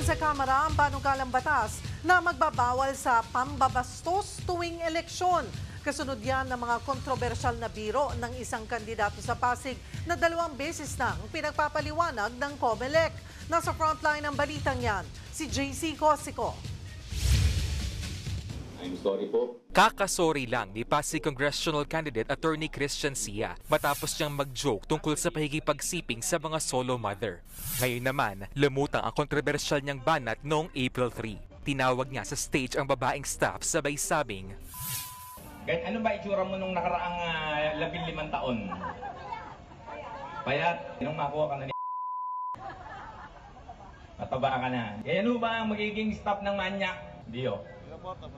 sa Kamara ang panukalang batas na magbabawal sa pambabastos tuwing eleksyon. Kasunod yan ng mga kontrobersyal na biro ng isang kandidato sa Pasig na 2 beses nang pinagpapaliwanag ng COMELEC. Nasa frontline ng balitang yan, si JC Cosico. I'm sorry po. Kakasorry lang ni Pasig Congressional Candidate Attorney Christian Sia matapos niyang mag-joke tungkol sa pahikipagsiping sa mga solo mother. Ngayon naman, lumutang ang kontrobersyal niyang banat noong April 3. Tinawag niya sa stage ang babaeng staff sabay sabing, Ano ba itsura mo nung nakaraang 15 taon? Payat, nung makuha ka na ni mataba ka na. Ano ba ang magiging staff ng manyak? Dio.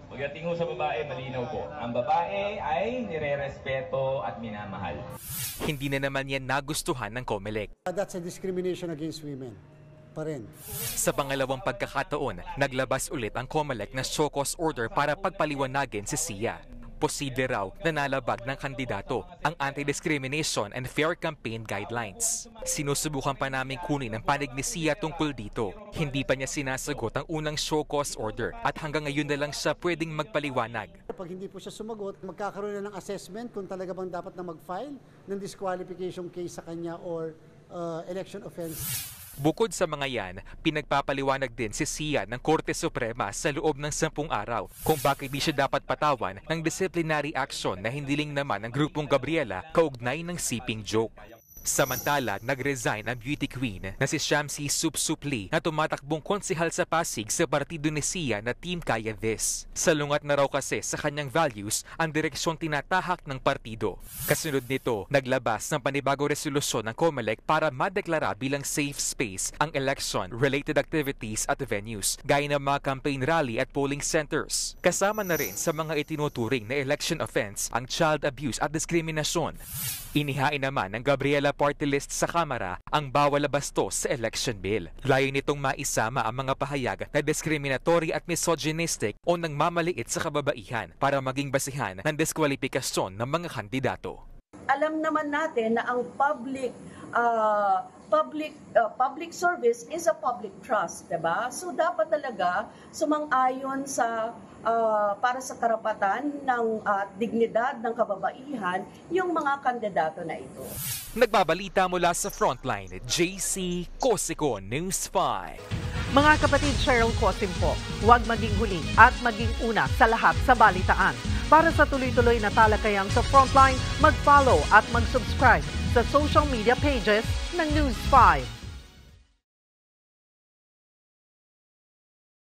Pagdating ho sa babae, malinaw po. Ang babae ay nire-respeto at minamahal. Hindi na naman yan nagustuhan ng COMELEC. That's a discrimination against women pa rin. Sa pangalawang pagkakataon, naglabas ulit ang COMELEC na show cause order para pagpaliwanagin si Sia. Posible raw na nalabag ng kandidato ang Anti-Discrimination and Fair Campaign Guidelines. Sinusubukan pa namin kunin ang panig ni Sia tungkol dito. Hindi pa niya sinasagot ang unang show cause order at hanggang ngayon na lang siya pwedeng magpaliwanag. Pag hindi po siya sumagot, magkakaroon na ng assessment kung talaga bang dapat na mag-file ng disqualification case sa kanya or election offense. Bukod sa mga yan, pinagpapaliwanag din si Sia ng Korte Suprema sa loob ng 10 araw kung bakit di siya dapat patawan ng disciplinary action na hindi lang naman ng grupong Gabriela kaugnay ng siping joke. Samantala, nag-resign ang beauty queen na si Shamsi Supsupli na tumatakbong konsehal sa Pasig sa partido ni Sia na Team Kaya This. Salungat na raw kasi sa kanyang values ang direksyon tinatahak ng partido. Kasunod nito, naglabas ng panibagong resolusyon ng COMELEC para madeklara bilang safe space ang election-related activities at venues, gaya ng mga campaign rally at polling centers. Kasama na rin sa mga itinuturing na election offense ang child abuse at diskriminasyon. Inihain naman ng Gabriela Party List sa Kamara ang bawal bastos sa election bill. Layo nitong maisama ang mga pahayag na discriminatory at misogynistic o nangmamaliit sa kababaihan para maging basihan ng diskwalifikasyon ng mga kandidato. Alam naman natin na ang public service is a public trust, diba? So dapat talaga sumang-ayon sa para sa karapatan ng dignidad ng kababaihan yung mga kandidato na ito. Nagbabalita mula sa Frontline, JC Cosico, News 5. Mga kapatid, Cheryl Cosim po, huwag maging huli at maging una sa lahat sa balitaan. Para sa tuloy-tuloy na talakayan sa Frontline, mag-follow at mag-subscribe sa social media pages ng News 5.